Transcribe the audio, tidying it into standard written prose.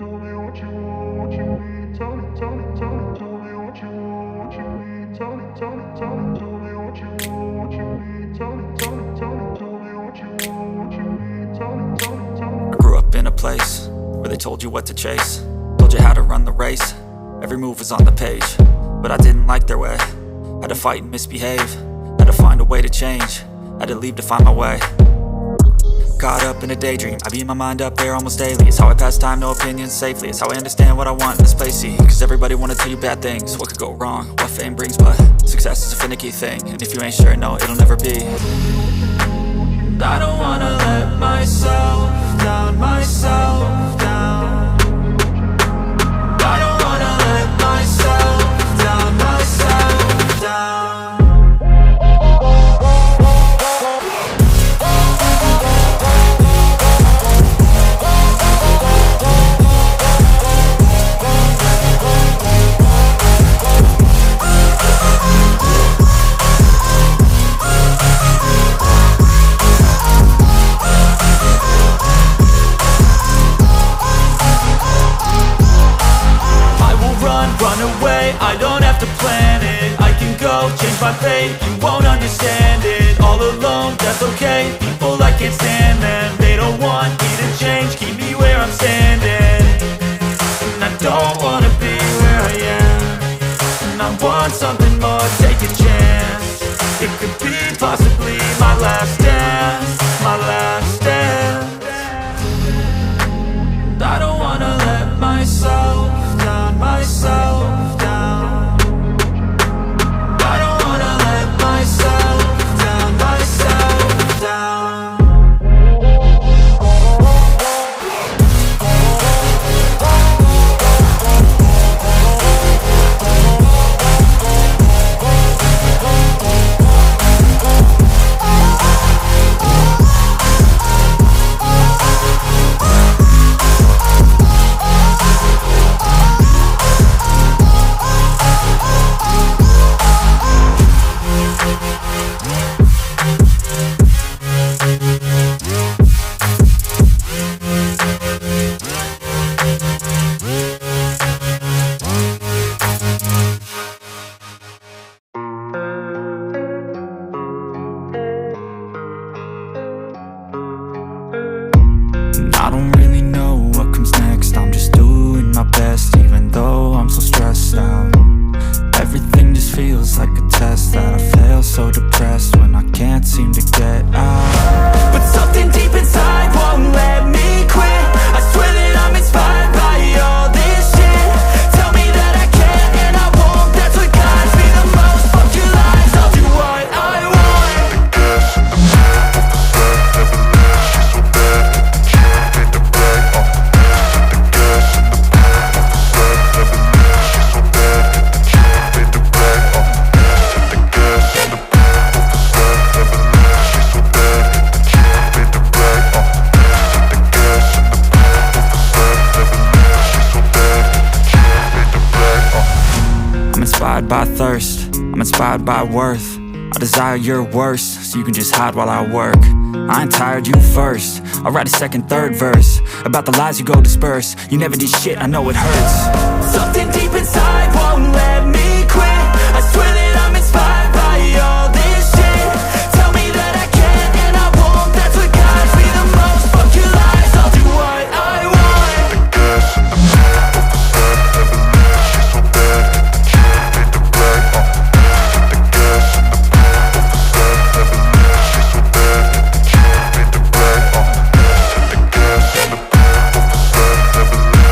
Tell me what you need. Tell me. Tell me what you need. Tell me what you need. Tell me what you need. I grew up in a place where they told you what to chase, told you how to run the race. Every move was on the page, but I didn't like their way. Had to fight and misbehave, had to find a way to change, had to leave to find my way. Caught up in a daydream, I beat my mind up there almost daily. It's how I pass time, no opinions safely. It's how I understand what I want in this place, see. Cause everybody wanna tell you bad things, what could go wrong, what fame brings. But success is a finicky thing, and if you ain't sure, no, it'll never be. I don't wanna let myself down, myself down. I don't wanna let myself down, myself down. Run away, I don't have to plan it. I can go, change my fate, you won't understand it. All alone, that's okay, people I can't stand them. They don't want me to change, keep me where I'm standing. And I don't wanna be where I am, and I want something more, take a chance. It could be possibly my last dance, my last dance. And I don't wanna let myself down, myself down. I don't wanna let myself down, myself down. I don't really know what comes next. I'm just doing my best, even though I'm so stressed out. Everything just feels like a test that I fail, so depressed when I can't seem to get out. But something deep inside won't let me quit. I swear that I'm inspired by all this shit. Tell me that I can and I won't. That's what guides me the most. Fuck your lies, I'll do what I want. The gas in the back of the set never left. She's so bad that the chick made the brag. The gas in the back of the set never left. She's so bad that the chick made the brag. The gas in the back of the set never left. She's so bad that the chick made the brag. The gas in the back of the set never left. She's so bad that the chick made the brag. I'm inspired by thirst, I'm inspired by worth. I desire your worst, so you can just hide while I work. I ain't tired, you first. I'll write a second, third verse about the lies you go disperse. You never did shit, I know it hurts. Something deep inside won't let